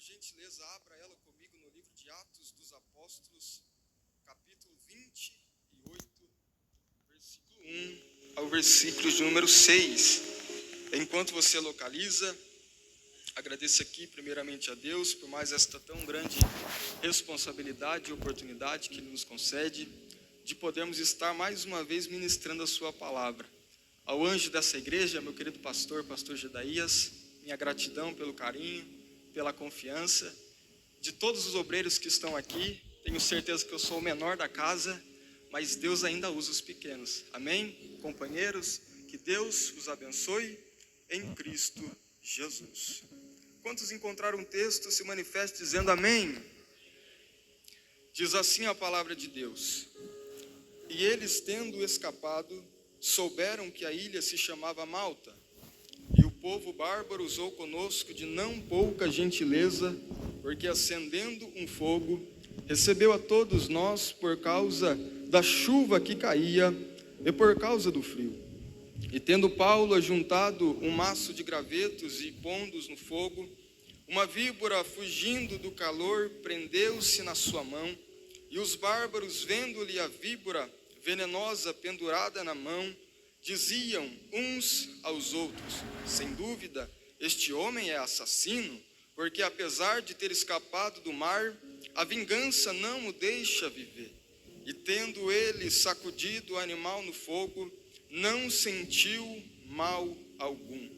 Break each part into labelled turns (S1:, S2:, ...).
S1: gentileza, abra ela comigo no livro de Atos dos Apóstolos, capítulo 28, versículo 1 ao versículo de número 6. Enquanto você localiza, agradeço aqui primeiramente a Deus por mais esta tão grande responsabilidade e oportunidade que Ele nos concede de podermos estar mais uma vez ministrando a sua palavra. Ao anjo dessa igreja, meu querido pastor Gedaías, minha gratidão pelo carinho, pela confiança de todos os obreiros que estão aqui. Tenho certeza que eu sou o menor da casa, mas Deus ainda usa os pequenos. Amém? Companheiros, que Deus os abençoe em Cristo Jesus. Quantos encontraram um texto, se manifeste dizendo amém? Diz assim a palavra de Deus: e eles, tendo escapado, souberam que a ilha se chamava Malta, e o povo bárbaro usou conosco de não pouca gentileza, porque acendendo um fogo, recebeu a todos nós por causa da chuva que caía e por causa do frio. E tendo Paulo ajuntado um maço de gravetos e pondo-os no fogo, uma víbora, fugindo do calor, prendeu-se na sua mão, e os bárbaros, vendo-lhe a víbora venenosa pendurada na mão, diziam uns aos outros: sem dúvida, este homem é assassino, porque apesar de ter escapado do mar, a vingança não o deixa viver. E tendo ele sacudido o animal no fogo, não sentiu mal algum.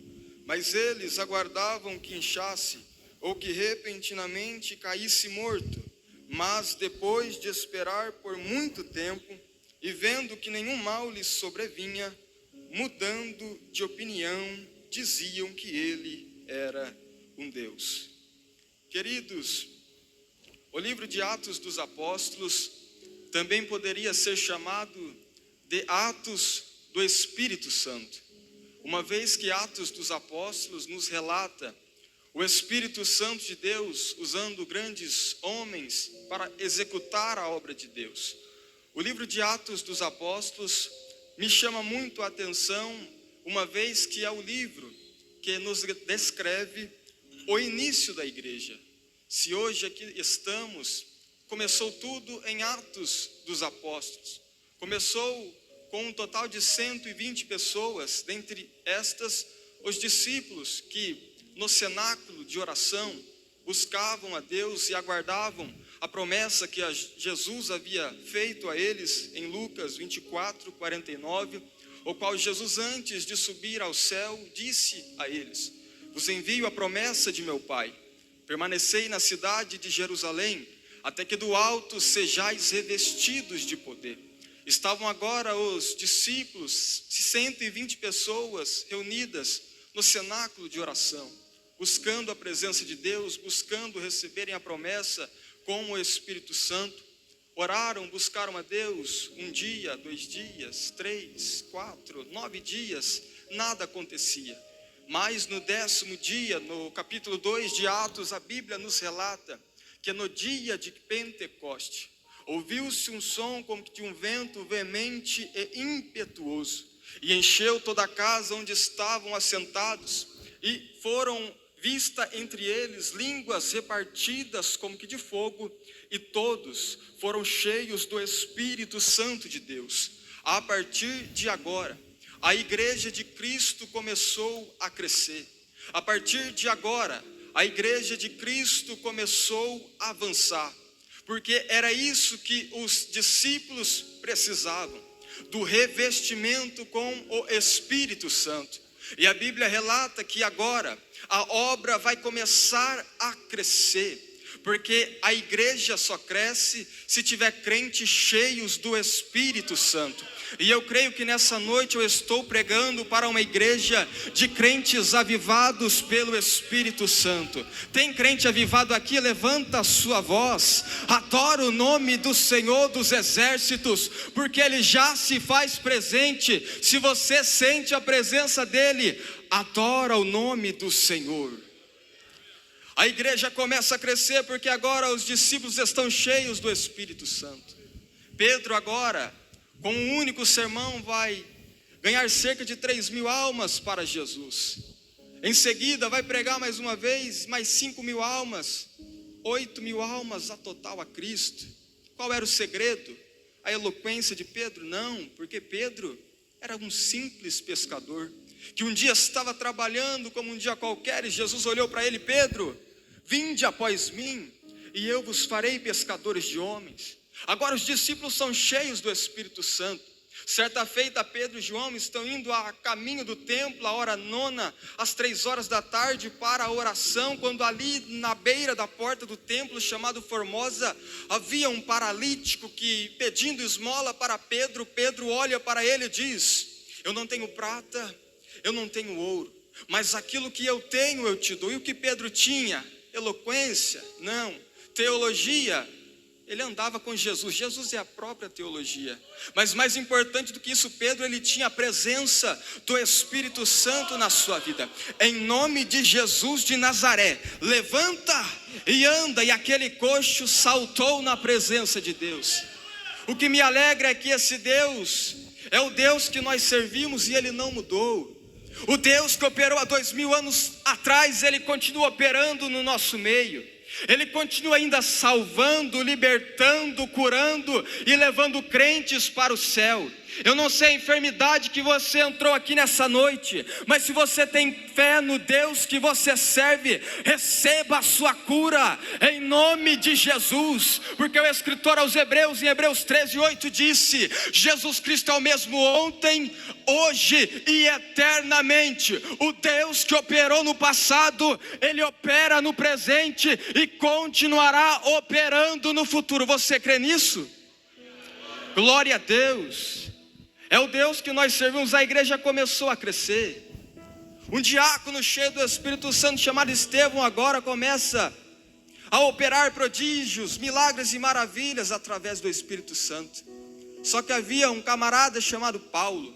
S1: Mas eles aguardavam que inchasse, ou que repentinamente caísse morto. Mas depois de esperar por muito tempo, e vendo que nenhum mal lhes sobrevinha, mudando de opinião, diziam que ele era um Deus. Queridos, o livro de Atos dos Apóstolos também poderia ser chamado de Atos do Espírito Santo, uma vez que Atos dos Apóstolos nos relata o Espírito Santo de Deus usando grandes homens para executar a obra de Deus. O livro de Atos dos Apóstolos me chama muito a atenção, uma vez que é o livro que nos descreve o início da igreja. Se hoje aqui estamos, começou tudo em Atos dos Apóstolos. Começou com um total de 120 pessoas, dentre estas os discípulos que no cenáculo de oração buscavam a Deus e aguardavam a promessa que Jesus havia feito a eles em Lucas 24:49, o qual Jesus, antes de subir ao céu, disse a eles: vos envio a promessa de meu Pai, permanecei na cidade de Jerusalém, até que do alto sejais revestidos de poder. Estavam agora os discípulos, 120 pessoas reunidas no cenáculo de oração, buscando a presença de Deus, buscando receberem a promessa com o Espírito Santo. Oraram, buscaram a Deus, 1 dia, 2 dias, 3, 4, 9 dias, nada acontecia. Mas no 10º dia, no capítulo 2 de Atos, a Bíblia nos relata que no dia de Pentecoste, ouviu-se um som como de um vento veemente e impetuoso, e encheu toda a casa onde estavam assentados, e foram vista entre eles línguas repartidas como que de fogo, e todos foram cheios do Espírito Santo de Deus. A partir de agora, a igreja de Cristo começou a crescer. A partir de agora, a igreja de Cristo começou a avançar, porque era isso que os discípulos precisavam, do revestimento com o Espírito Santo. E a Bíblia relata que agora a obra vai começar a crescer, porque a igreja só cresce se tiver crentes cheios do Espírito Santo. E eu creio que nessa noite eu estou pregando para uma igreja de crentes avivados pelo Espírito Santo. Tem crente avivado aqui? Levanta a sua voz, adora o nome do Senhor dos Exércitos, porque Ele já se faz presente. Se você sente a presença dEle, adora o nome do Senhor. A igreja começa a crescer porque agora os discípulos estão cheios do Espírito Santo. Pedro agora, com um único sermão, vai ganhar cerca de 3.000 almas para Jesus. Em seguida vai pregar mais uma vez, mais 5.000 almas, 8.000 almas a total a Cristo. Qual era o segredo? A eloquência de Pedro? Não, porque Pedro era um simples pescador, que um dia estava trabalhando como um dia qualquer, e Jesus olhou para ele: Pedro, vinde após mim, e eu vos farei pescadores de homens. Agora os discípulos são cheios do Espírito Santo. Certa feita, Pedro e João estão indo a caminho do templo, a hora nona, às 3 da tarde, para a oração, quando ali na beira da porta do templo, chamado Formosa, havia um paralítico que, pedindo esmola para Pedro, Pedro olha para ele e diz: eu não tenho prata, eu não tenho ouro, mas aquilo que eu tenho eu te dou. E o que Pedro tinha? Eloquência? Não. Teologia? Ele andava com Jesus. Jesus é a própria teologia. Mas mais importante do que isso, Pedro, ele tinha a presença do Espírito Santo na sua vida. Em nome de Jesus de Nazaré, levanta e anda. E aquele coxo saltou na presença de Deus. O que me alegra é que esse Deus é o Deus que nós servimos, e Ele não mudou. O Deus que operou há 2000 anos atrás, Ele continua operando no nosso meio. Ele continua ainda salvando, libertando, curando e levando crentes para o céu. Eu não sei a enfermidade que você entrou aqui nessa noite, mas se você tem fé no Deus que você serve, receba a sua cura, em nome de Jesus. Porque o escritor aos Hebreus, em Hebreus 13:8 disse: Jesus Cristo é o mesmo ontem, hoje e eternamente. O Deus que operou no passado, Ele opera no presente e continuará operando no futuro. Você crê nisso? Glória a Deus. É o Deus que nós servimos. A igreja começou a crescer. Um diácono cheio do Espírito Santo chamado Estevão agora começa a operar prodígios, milagres e maravilhas através do Espírito Santo. Só que havia um camarada chamado Paulo.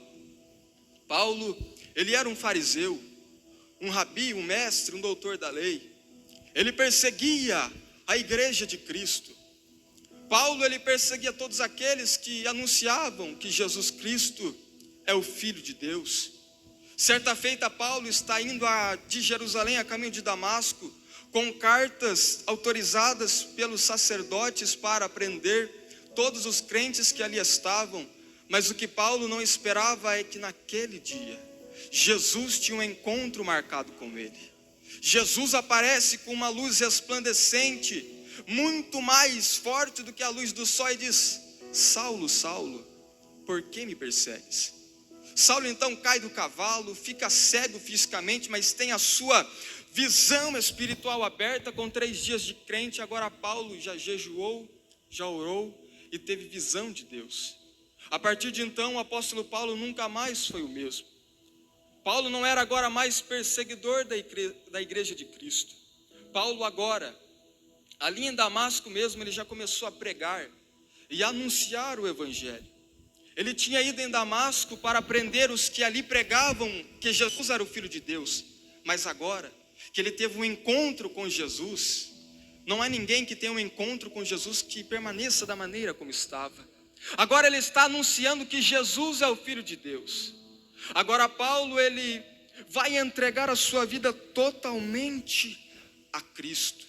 S1: Paulo, ele era um fariseu, um rabi, um mestre, um doutor da lei. Ele perseguia a igreja de Cristo. Paulo, ele perseguia todos aqueles que anunciavam que Jesus Cristo é o Filho de Deus. Certa feita, Paulo está indo de Jerusalém a caminho de Damasco, com cartas autorizadas pelos sacerdotes para prender todos os crentes que ali estavam. Mas o que Paulo não esperava é que naquele dia, Jesus tinha um encontro marcado com ele. Jesus aparece com uma luz resplandecente, muito mais forte do que a luz do sol, e diz: Saulo, Saulo, por que me persegues? Saulo então cai do cavalo, fica cego fisicamente, mas tem a sua visão espiritual aberta. Com 3 dias de crente, agora Paulo já jejuou, já orou e teve visão de Deus. A partir de então, o apóstolo Paulo nunca mais foi o mesmo. Paulo não era agora mais perseguidor da igreja de Cristo. Paulo agora, ali em Damasco mesmo, ele já começou a pregar e anunciar o Evangelho. Ele tinha ido em Damasco para prender os que ali pregavam que Jesus era o Filho de Deus. Mas agora que ele teve um encontro com Jesus, não há ninguém que tenha um encontro com Jesus que permaneça da maneira como estava. Agora ele está anunciando que Jesus é o Filho de Deus. Agora Paulo, ele vai entregar a sua vida totalmente a Cristo.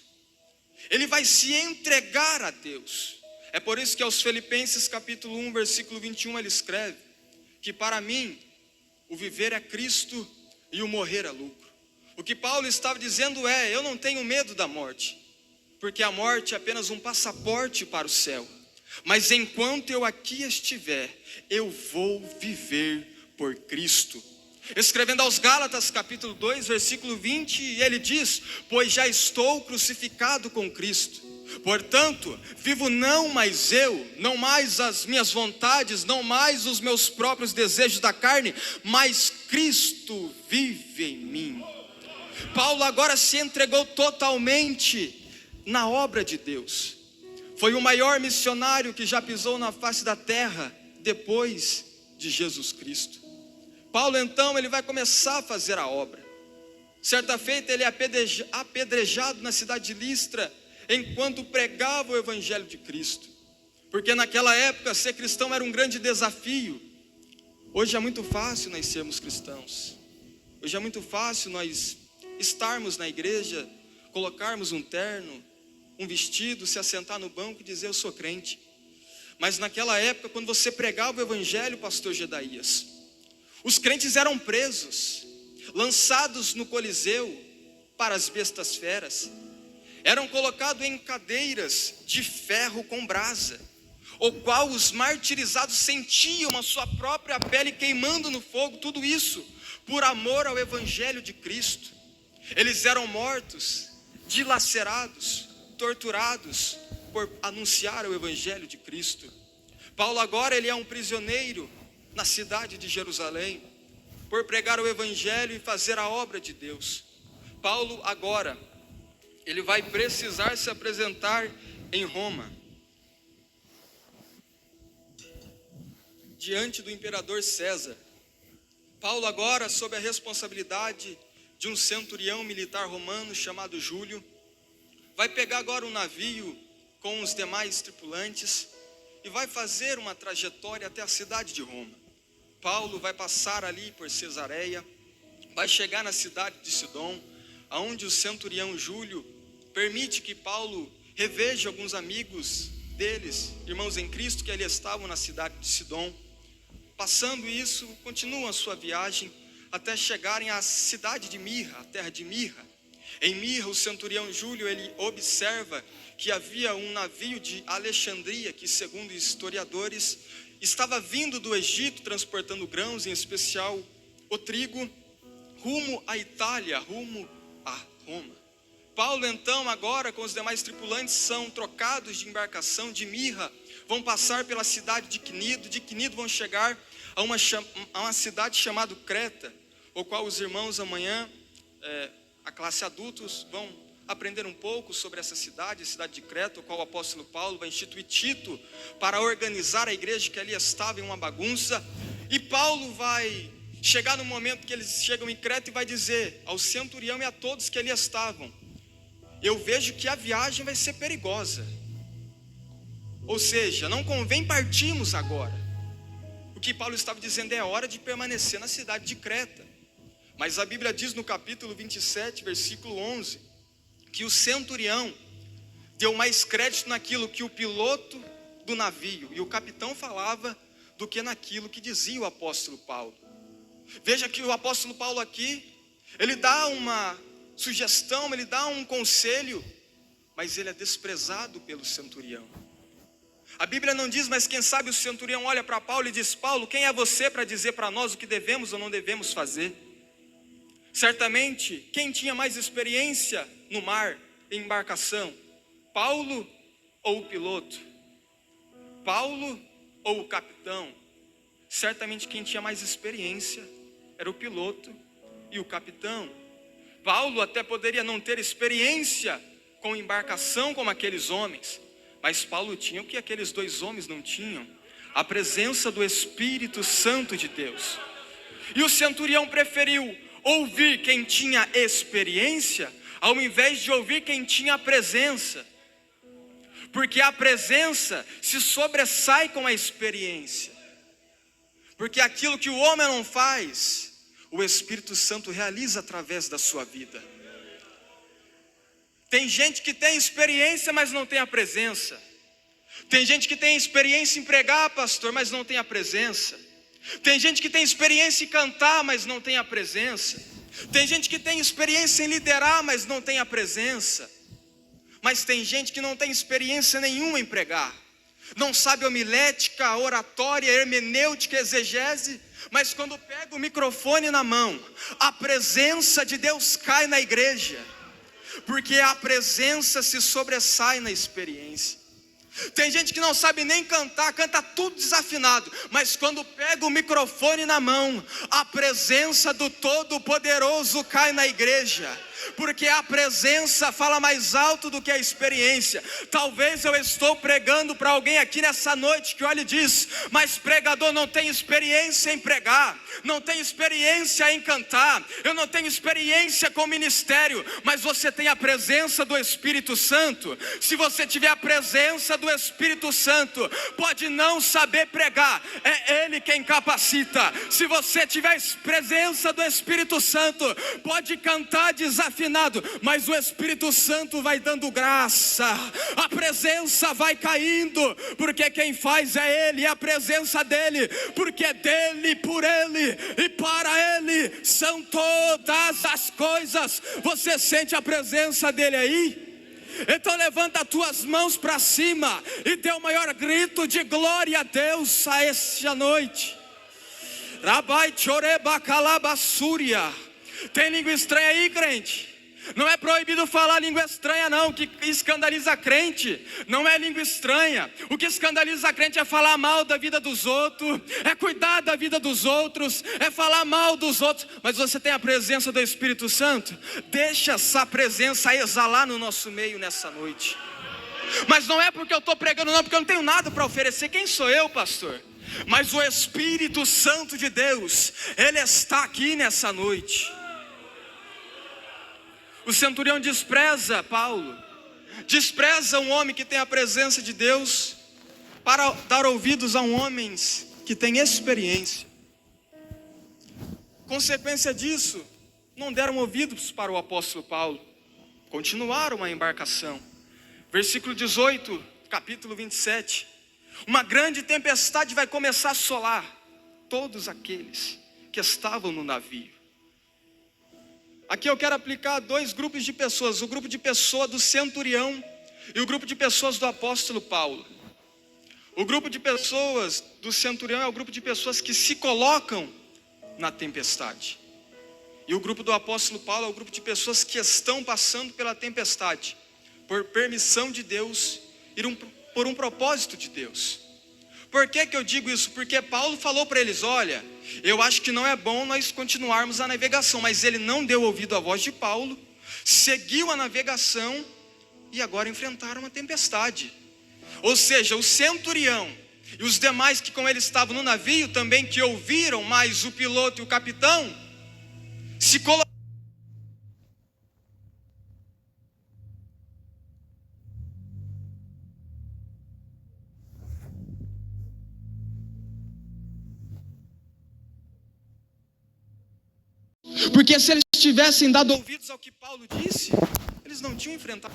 S1: Ele vai se entregar a Deus. É por isso que aos Filipenses capítulo 1, versículo 21, ele escreve que para mim o viver é Cristo e o morrer é lucro. O que Paulo estava dizendo é: eu não tenho medo da morte, porque a morte é apenas um passaporte para o céu. Mas enquanto eu aqui estiver, eu vou viver por Cristo. Escrevendo aos Gálatas capítulo 2, versículo 20, ele diz: pois já estou crucificado com Cristo. Portanto, vivo não mais eu, não mais as minhas vontades, não mais os meus próprios desejos da carne, mas Cristo vive em mim. Paulo agora se entregou totalmente na obra de Deus. Foi o maior missionário que já pisou na face da terra depois de Jesus Cristo. Paulo então, ele vai começar a fazer a obra. Certa feita ele é apedrejado na cidade de Listra, enquanto pregava o Evangelho de Cristo. Porque naquela época ser cristão era um grande desafio. Hoje é muito fácil nós sermos cristãos. Hoje é muito fácil nós estarmos na igreja, colocarmos um terno, um vestido, se assentar no banco e dizer eu sou crente. Mas naquela época, quando você pregava o evangelho, pastor Gedaías, os crentes eram presos, lançados no Coliseu para as bestas feras, eram colocados em cadeiras de ferro com brasa, o qual os martirizados sentiam a sua própria pele queimando no fogo, tudo isso por amor ao evangelho de Cristo. Eles eram mortos, dilacerados, torturados por anunciar o evangelho de Cristo. Paulo agora ele é um prisioneiro na cidade de Jerusalém, por pregar o evangelho e fazer a obra de Deus. Paulo agora, ele vai precisar se apresentar em Roma, diante do imperador César. Paulo agora, sob a responsabilidade de um centurião militar romano chamado Júlio, vai pegar agora um navio com os demais tripulantes e vai fazer uma trajetória até a cidade de Roma. Paulo vai passar ali por Cesareia, vai chegar na cidade de Sidom, aonde o centurião Júlio permite que Paulo reveja alguns amigos deles, irmãos em Cristo, que ali estavam na cidade de Sidom. Passando isso, continuam a sua viagem até chegarem à cidade de Mirra, a terra de Mirra. Em Mirra, o centurião Júlio, ele observa que havia um navio de Alexandria, que segundo historiadores, estava vindo do Egito, transportando grãos, em especial o trigo, rumo à Itália, rumo a Roma. Paulo então agora com os demais tripulantes são trocados de embarcação de Mirra, vão passar pela cidade de Quinido vão chegar a uma cidade chamada Creta, o qual os irmãos amanhã, a classe adultos, vão aprender um pouco sobre essa cidade, a cidade de Creta, o qual o apóstolo Paulo vai instituir Tito para organizar a igreja que ali estava em uma bagunça. E Paulo vai chegar no momento que eles chegam em Creta e vai dizer ao centurião e a todos que ali estavam: eu vejo que a viagem vai ser perigosa, ou seja, não convém partirmos agora. O que Paulo estava dizendo é hora de permanecer na cidade de Creta. Mas a Bíblia diz no capítulo 27, versículo 11, que o centurião deu mais crédito naquilo que o piloto do navio e o capitão falava do que naquilo que dizia o apóstolo Paulo. Veja que o apóstolo Paulo aqui, ele dá uma sugestão, ele dá um conselho, mas ele é desprezado pelo centurião. A Bíblia não diz, mas quem sabe o centurião olha para Paulo e diz: Paulo, quem é você para dizer para nós o que devemos ou não devemos fazer? Certamente, quem tinha mais experiência no mar, em embarcação? Paulo ou o piloto? Paulo ou o capitão? Certamente quem tinha mais experiência era o piloto e o capitão. Paulo até poderia não ter experiência com embarcação como aqueles homens, mas Paulo tinha o que aqueles dois homens não tinham: a presença do Espírito Santo de Deus. E o centurião preferiu ouvir quem tinha experiência ao invés de ouvir quem tinha a presença, porque a presença se sobressai com a experiência, porque aquilo que o homem não faz, o Espírito Santo realiza através da sua vida. Tem gente que tem experiência, mas não tem a presença. Tem gente que tem experiência em pregar, pastor, mas não tem a presença. Tem gente que tem experiência em cantar, mas não tem a presença. Tem gente que tem experiência em liderar, mas não tem a presença. Mas tem gente que não tem experiência nenhuma em pregar. Não sabe homilética, oratória, hermenêutica, exegese, mas quando pega o microfone na mão, a presença de Deus cai na igreja, porque a presença se sobressai na experiência. Tem gente que não sabe nem cantar, canta tudo desafinado, mas quando pega o microfone na mão, a presença do Todo-Poderoso cai na igreja, porque a presença fala mais alto do que a experiência. Talvez eu estou pregando para alguém aqui nessa noite que olha e diz: mas pregador não tem experiência em pregar, não tem experiência em cantar, eu não tenho experiência com ministério. Mas você tem a presença do Espírito Santo. Se você tiver a presença do Espírito Santo, pode não saber pregar, é Ele quem capacita. Se você tiver a presença do Espírito Santo, pode cantar desafinado,
S2: afinado, mas o Espírito Santo vai dando graça, a presença vai caindo, porque quem faz é Ele, é a presença dEle, porque dEle, por Ele e para Ele são todas as coisas. Você sente a presença dEle aí? Então levanta as tuas mãos para cima e dê o maior grito de glória a Deus a esta noite. Rabai choreba calabassúria. Tem língua estranha aí, crente? Não é proibido falar língua estranha não. O que escandaliza a crente não é língua estranha. O que escandaliza a crente é falar mal da vida dos outros, é cuidar da vida dos outros, é falar mal dos outros. Mas você tem a presença do Espírito Santo? Deixa essa presença exalar no nosso meio nessa noite. Mas não é porque eu estou pregando não, porque eu não tenho nada para oferecer. Quem sou eu, pastor? Mas o Espírito Santo de Deus, Ele está aqui nessa noite. O centurião despreza Paulo, despreza um homem que tem a presença de Deus, para dar ouvidos a um homem que tem experiência. Consequência disso, não deram ouvidos para o apóstolo Paulo, continuaram a embarcação. Versículo 18, capítulo 27. Uma grande tempestade vai começar a assolar todos aqueles que estavam no navio. Aqui eu quero aplicar dois grupos de pessoas, o grupo de pessoas do centurião e o grupo de pessoas do apóstolo Paulo. O grupo de pessoas do centurião é o grupo de pessoas que se colocam na tempestade. E o grupo do apóstolo Paulo é o grupo de pessoas que estão passando pela tempestade, por permissão de Deus e por um propósito de Deus. Por que eu digo isso? Porque Paulo falou para eles, olha, eu acho que não é bom nós continuarmos a navegação, mas ele não deu ouvido à voz de Paulo, seguiu a navegação e agora enfrentaram a tempestade. Ou seja, o centurião e os demais que com ele estavam no navio também que ouviram, mas o piloto e o capitão se colocaram. Porque se eles tivessem dado ouvidos ao que Paulo disse, eles não tinham enfrentado.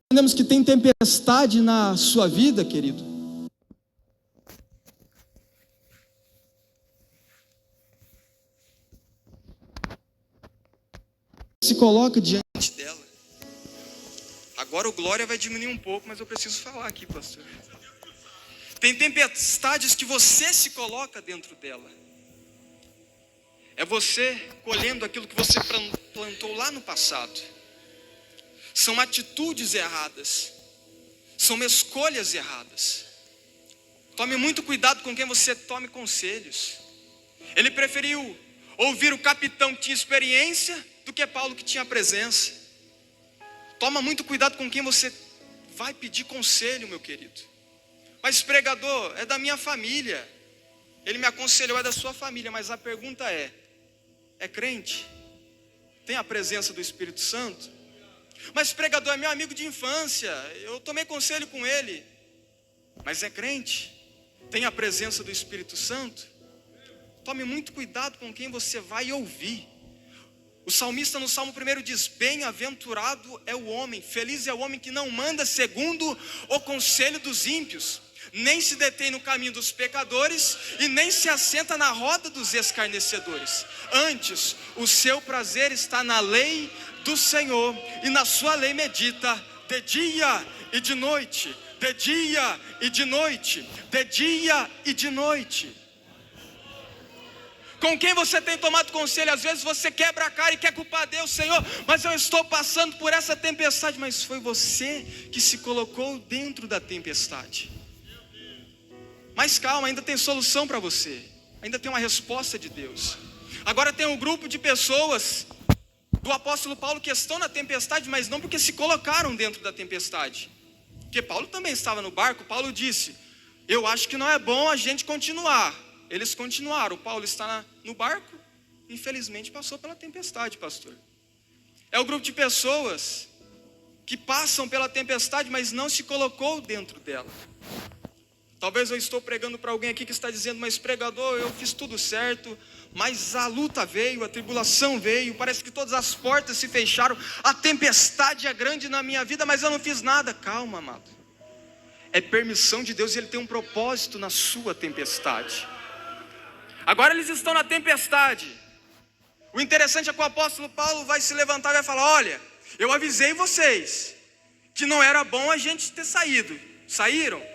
S2: Entendemos que tem tempestade na sua vida, querido. Se coloca diante dela. Agora o glória vai diminuir um pouco, mas eu preciso falar aqui, pastor. Tem tempestades que você se coloca dentro dela. É você colhendo aquilo que você plantou lá no passado. São atitudes erradas. São escolhas erradas. Tome muito cuidado com quem você tome conselhos. Ele preferiu ouvir o capitão que tinha experiência do que Paulo que tinha presença. Toma muito cuidado com quem você vai pedir conselho, meu querido. Mas pregador, é da minha família. Ele me aconselhou, é da sua família. Mas a pergunta é crente? Tem a presença do Espírito Santo? Mas pregador, é meu amigo de infância. Eu tomei conselho com ele. Mas é crente? Tem a presença do Espírito Santo? Tome muito cuidado com quem você vai ouvir. O salmista no Salmo 1 diz, bem-aventurado é o homem, feliz é o homem que não manda segundo o conselho dos ímpios, nem se detém no caminho dos pecadores, e nem se assenta na roda dos escarnecedores. Antes, o seu prazer está na lei do Senhor, e na sua lei medita de dia e de noite, de dia e de noite, de dia e de noite. Com quem você tem tomado conselho? Às vezes você quebra a cara e quer culpar Deus, Senhor, mas eu estou passando por essa tempestade. Mas foi você que se colocou dentro da tempestade. Mas calma, ainda tem solução para você. Ainda tem uma resposta de Deus. Agora tem um grupo de pessoas do apóstolo Paulo que estão na tempestade, mas não porque se colocaram dentro da tempestade. Porque Paulo também estava no barco. Paulo disse, eu acho que não é bom a gente continuar. Eles continuaram, Paulo está no barco, infelizmente passou pela tempestade, pastor. É o grupo de pessoas que passam pela tempestade, mas não se colocou dentro dela. Talvez eu estou pregando para alguém aqui que está dizendo: mas pregador, eu fiz tudo certo, mas a luta veio, a tribulação veio, parece que todas as portas se fecharam, a tempestade é grande na minha vida, mas eu não fiz nada. Calma, amado, é permissão de Deus e Ele tem um propósito na sua tempestade. Agora eles estão na tempestade. O interessante é que o apóstolo Paulo vai se levantar e vai falar: olha, eu avisei vocês que não era bom a gente ter saído. Saíram?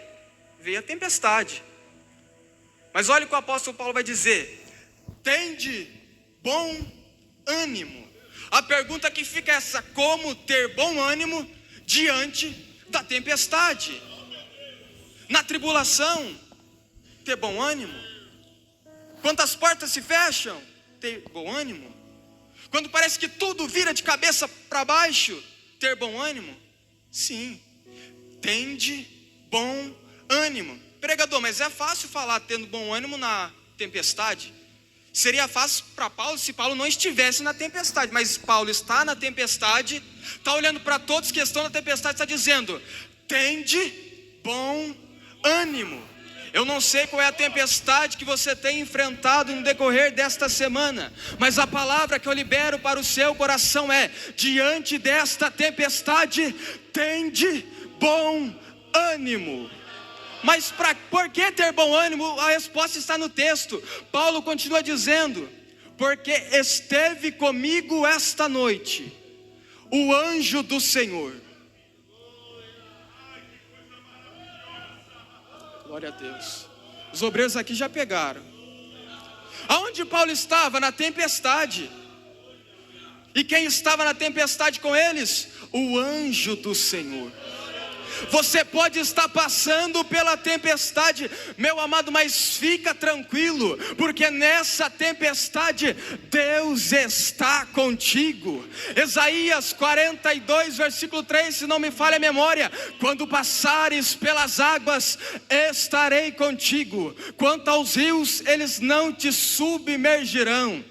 S2: Veio a tempestade. Mas olha o que o apóstolo Paulo vai dizer: tende bom ânimo. A pergunta que fica é essa: como ter bom ânimo diante da tempestade? Na tribulação, ter bom ânimo. Quando as portas se fecham, ter bom ânimo. Quando parece que tudo vira de cabeça para baixo, ter bom ânimo. Sim, tende bom ânimo. Pregador, mas é fácil falar tendo bom ânimo na tempestade? Seria fácil para Paulo se Paulo não estivesse na tempestade, mas Paulo está na tempestade, está olhando para todos que estão na tempestade, está dizendo: tende bom ânimo. Eu não sei qual é a tempestade que você tem enfrentado no decorrer desta semana, mas a palavra que eu libero para o seu coração é: diante desta tempestade, tende bom ânimo. Mas por que ter bom ânimo? A resposta está no texto. Paulo continua dizendo: porque esteve comigo esta noite o anjo do Senhor. Glória a Deus. Os obreiros aqui já pegaram. Aonde Paulo estava? Na tempestade. E quem estava na tempestade com eles? O anjo do Senhor. Você pode estar passando pela tempestade, meu amado, mas fica tranquilo, porque nessa tempestade Deus está contigo. Isaías 42, versículo 3, se não me falha a memória: quando passares pelas águas, estarei contigo. Quanto aos rios, eles não te submergirão.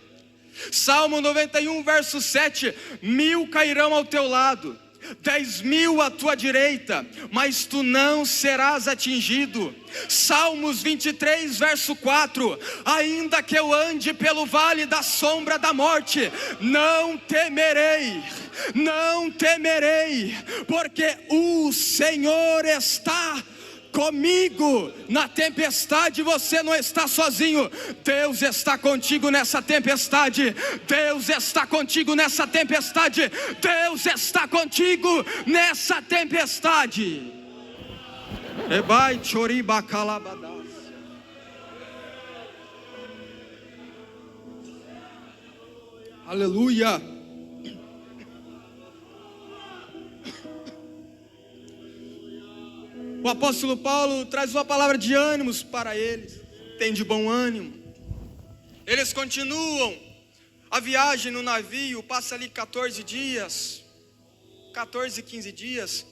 S2: Salmo 91, verso 7: 1000 cairão ao teu lado, 10.000 à tua direita, mas tu não serás atingido. Salmos 23, verso 4: ainda que eu ande pelo vale da sombra da morte, não temerei, não temerei, porque o Senhor está comigo. Na tempestade você não está sozinho. Deus está contigo nessa tempestade. Deus está contigo nessa tempestade. Deus está contigo nessa tempestade. Ebai choriba calabadas. Aleluia. O apóstolo Paulo traz uma palavra de ânimos para eles. Tem de bom ânimo. Eles continuam a viagem no navio, passa ali 14 dias, 14, 15 dias.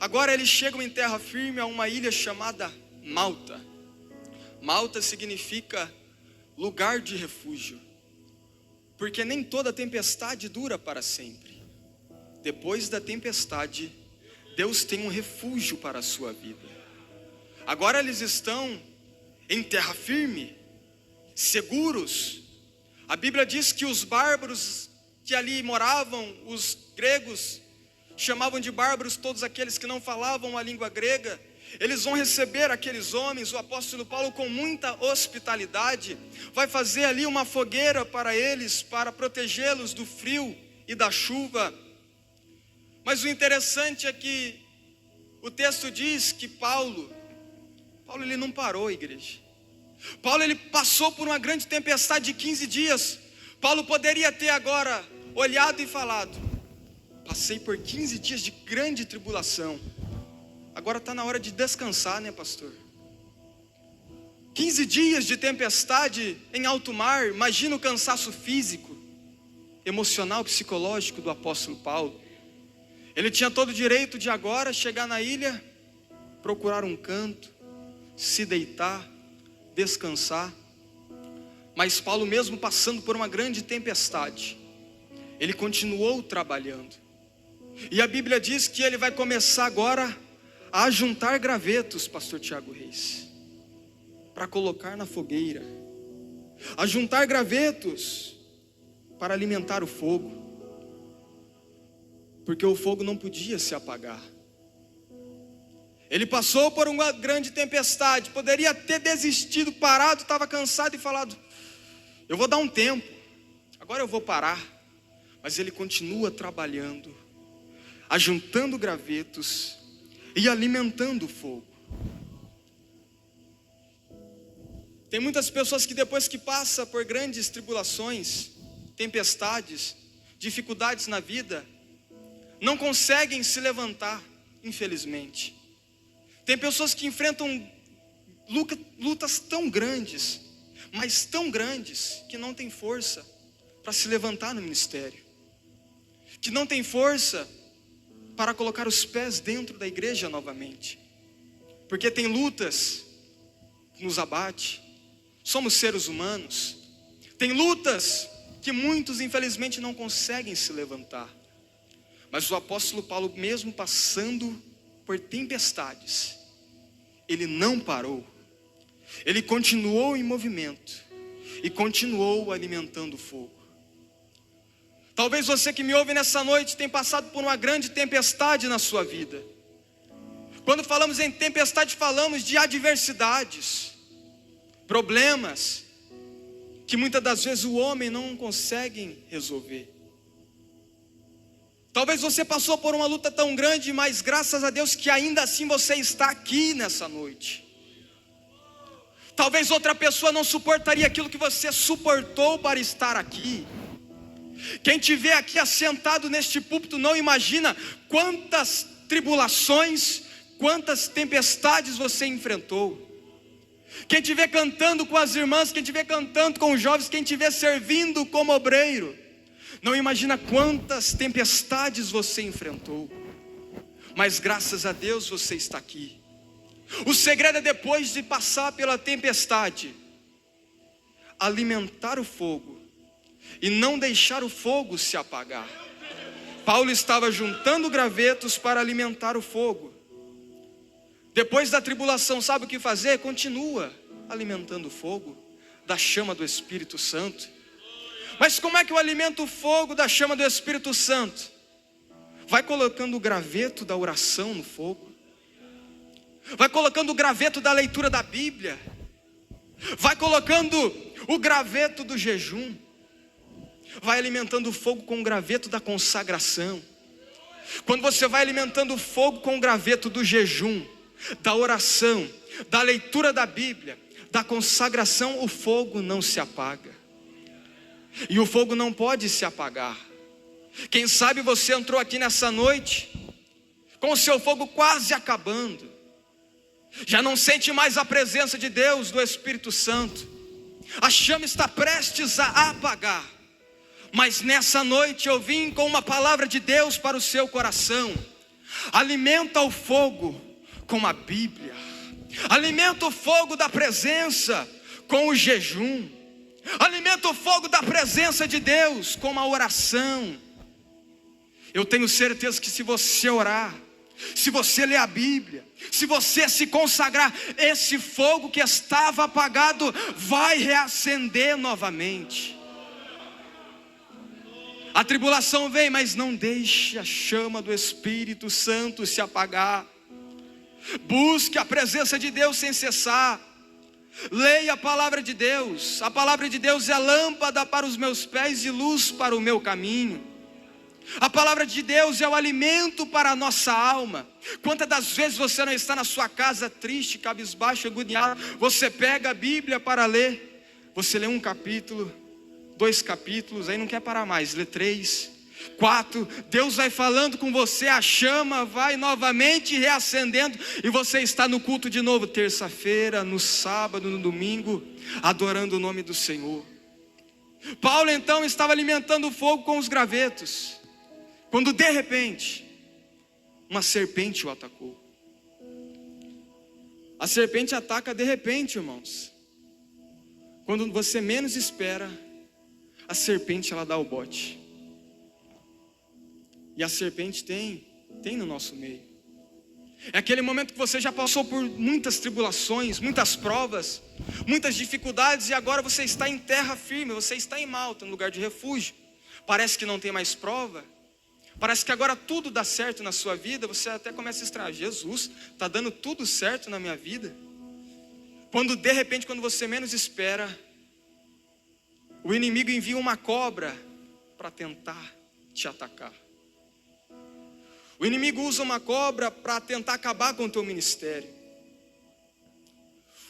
S2: Agora eles chegam em terra firme a uma ilha chamada Malta. Malta significa lugar de refúgio, porque nem toda tempestade dura para sempre. Depois da tempestade, Deus tem um refúgio para a sua vida. Agora eles estão em terra firme, seguros. A Bíblia diz que os bárbaros que ali moravam, os gregos, chamavam de bárbaros todos aqueles que não falavam a língua grega. Eles vão receber aqueles homens. O apóstolo Paulo, com muita hospitalidade, vai fazer ali uma fogueira para eles, para protegê-los do frio e da chuva. Mas o interessante é que o texto diz que Paulo ele não parou, igreja. Paulo ele passou por uma grande tempestade de 15 dias. Paulo poderia ter agora olhado e falado: passei por 15 dias de grande tribulação, agora está na hora de descansar, né, pastor? 15 dias de tempestade em alto mar. Imagina o cansaço físico, emocional, psicológico do apóstolo Paulo. Ele tinha todo o direito de agora chegar na ilha, procurar um canto, se deitar, descansar. Mas Paulo, mesmo passando por uma grande tempestade, ele continuou trabalhando. E a Bíblia diz que ele vai começar agora a juntar gravetos, pastor Tiago Reis, para colocar na fogueira, a juntar gravetos para alimentar o fogo, porque o fogo não podia se apagar. Ele passou por uma grande tempestade, poderia ter desistido, parado, estava cansado e falado: eu vou dar um tempo, agora eu vou parar. Mas ele continua trabalhando, ajuntando gravetos e alimentando o fogo. Tem muitas pessoas que depois que passam por grandes tribulações, tempestades, dificuldades na vida, não conseguem se levantar, infelizmente. Tem pessoas que enfrentam lutas tão grandes, mas tão grandes, que não têm força para se levantar no ministério, que não tem força para colocar os pés dentro da igreja novamente, porque tem lutas que nos abate. Somos seres humanos. Tem lutas que muitos infelizmente não conseguem se levantar. Mas o apóstolo Paulo, mesmo passando por tempestades, ele não parou. Ele continuou em movimento e continuou alimentando o fogo. Talvez você que me ouve nessa noite tenha passado por uma grande tempestade na sua vida. Quando falamos em tempestade, falamos de adversidades, problemas que muitas das vezes o homem não consegue resolver. Talvez você passou por uma luta tão grande, mas graças a Deus que ainda assim você está aqui nessa noite. Talvez outra pessoa não suportaria aquilo que você suportou para estar aqui. Quem te vê aqui assentado neste púlpito não imagina quantas tribulações, quantas tempestades você enfrentou. Quem te vê cantando com as irmãs, quem te vê cantando com os jovens, quem te vê servindo como obreiro, não imagina quantas tempestades você enfrentou. Mas graças a Deus você está aqui. O segredo é, depois de passar pela tempestade, alimentar o fogo e não deixar o fogo se apagar. Paulo estava juntando gravetos para alimentar o fogo. Depois da tribulação, sabe o que fazer? Continua alimentando o fogo da chama do Espírito Santo. Mas como é que eu alimento o fogo da chama do Espírito Santo? Vai colocando o graveto da oração no fogo. Vai colocando o graveto da leitura da Bíblia. Vai colocando o graveto do jejum. Vai alimentando o fogo com o graveto da consagração. Quando você vai alimentando o fogo com o graveto do jejum, da oração, da leitura da Bíblia, da consagração, o fogo não se apaga. E o fogo não pode se apagar. Quem sabe você entrou aqui nessa noite com o seu fogo quase acabando. Já não sente mais a presença de Deus, do Espírito Santo. A chama está prestes a apagar. Mas nessa noite eu vim com uma palavra de Deus para o seu coração. Alimenta o fogo com a Bíblia. Alimenta o fogo da presença com o jejum. Alimenta o fogo da presença de Deus com a oração. Eu tenho certeza que se você orar, se você ler a Bíblia, se você se consagrar, esse fogo que estava apagado vai reacender novamente. A tribulação vem, mas não deixe a chama do Espírito Santo se apagar. Busque a presença de Deus sem cessar. Leia a palavra de Deus. A palavra de Deus é lâmpada para os meus pés e luz para o meu caminho. A palavra de Deus é o alimento para a nossa alma. Quantas das vezes você não está na sua casa triste, cabisbaixo, agoniado, você pega a Bíblia para ler, você lê um capítulo, 2 capítulos, aí não quer parar mais, lê 3, 4, Deus vai falando com você, a chama vai novamente reacendendo, e você está no culto de novo, terça-feira, no sábado, no domingo, adorando o nome do Senhor. Paulo então estava alimentando o fogo com os gravetos, quando de repente, uma serpente o atacou. A serpente ataca de repente, irmãos. Quando você menos espera, a serpente ela dá o bote. E a serpente tem no nosso meio. É aquele momento que você já passou por muitas tribulações, muitas provas, muitas dificuldades, e agora você está em terra firme, você está em Malta, no lugar de refúgio. Parece que não tem mais prova, parece que agora tudo dá certo na sua vida, você até começa a estranhar: Jesus, está dando tudo certo na minha vida? Quando de repente, quando você menos espera, o inimigo envia uma cobra para tentar te atacar. O inimigo usa uma cobra para tentar acabar com o teu ministério.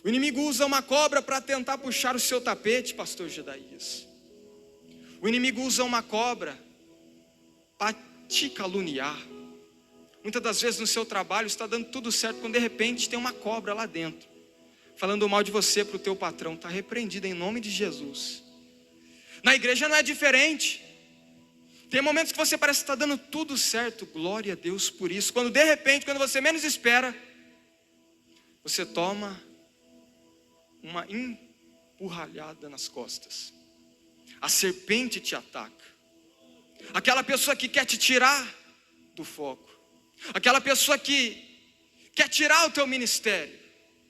S2: O inimigo usa uma cobra para tentar puxar o seu tapete, pastor Gedaías. O inimigo usa uma cobra para te caluniar. Muitas das vezes no seu trabalho está dando tudo certo, quando de repente tem uma cobra lá dentro, falando mal de você para o teu patrão. Está repreendido em nome de Jesus. Na igreja não é diferente. Tem momentos que você parece que está dando tudo certo, glória a Deus por isso. Quando de repente, quando você menos espera, você toma uma empurralhada nas costas. A serpente te ataca. Aquela pessoa que quer te tirar do foco. Aquela pessoa que quer tirar o teu ministério.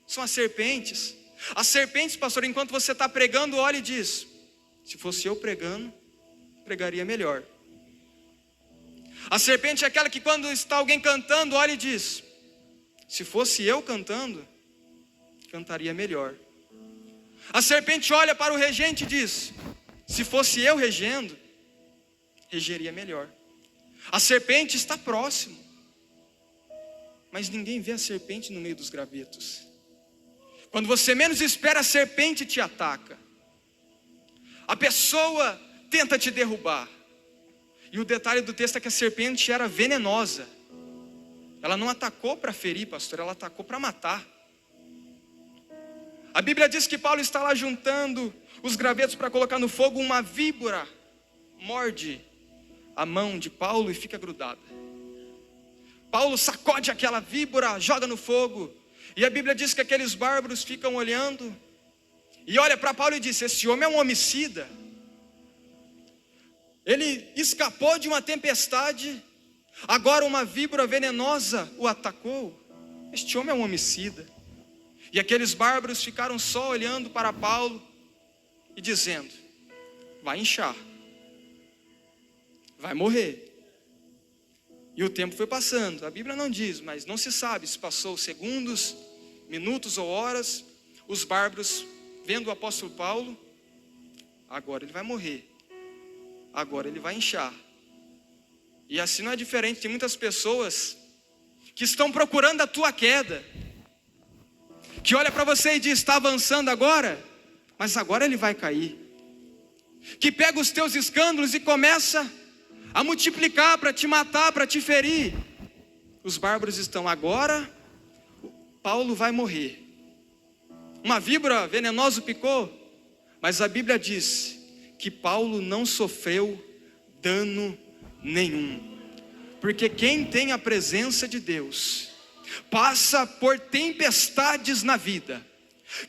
S2: São as serpentes. As serpentes, pastor, enquanto você está pregando, olha e diz: se fosse eu pregando, pregaria melhor. A serpente é aquela que quando está alguém cantando, olha e diz: se fosse eu cantando, cantaria melhor. A serpente olha para o regente e diz: se fosse eu regendo, regeria melhor. A serpente está próximo, mas ninguém vê a serpente no meio dos gravetos. Quando você menos espera, a serpente te ataca. A pessoa tenta te derrubar. E o detalhe do texto é que a serpente era venenosa. Ela não atacou para ferir, pastor, ela atacou para matar. A Bíblia diz que Paulo está lá juntando os gravetos para colocar no fogo. Uma víbora morde a mão de Paulo e fica grudada. Paulo sacode aquela víbora, joga no fogo. E a Bíblia diz que aqueles bárbaros ficam olhando. E olha para Paulo e diz: esse homem é um homicida. Ele escapou de uma tempestade, agora uma víbora venenosa o atacou. Este homem é um homicida. E aqueles bárbaros ficaram só olhando para Paulo e dizendo: vai inchar, vai morrer. E o tempo foi passando. A Bíblia não diz, mas não se sabe se passou segundos, minutos ou horas. Os bárbaros, vendo o apóstolo Paulo: agora ele vai morrer, agora ele vai inchar. E assim não é diferente. Tem muitas pessoas que estão procurando a tua queda, que olha para você e diz: está avançando agora, mas agora ele vai cair. Que pega os teus escândalos e começa a multiplicar para te matar, para te ferir. Os bárbaros estão: agora Paulo vai morrer. Uma víbora venenosa o picou, mas a Bíblia diz que Paulo não sofreu dano nenhum. Porque quem tem a presença de Deus passa por tempestades na vida.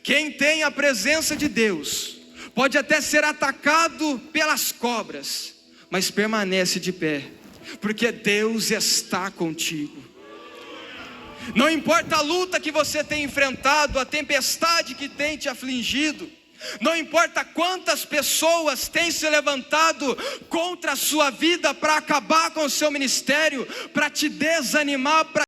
S2: Quem tem a presença de Deus pode até ser atacado pelas cobras, mas permanece de pé, porque Deus está contigo. Não importa a luta que você tem enfrentado, a tempestade que tem te afligido, não importa quantas pessoas têm se levantado contra a sua vida para acabar com o seu ministério, para te desanimar, para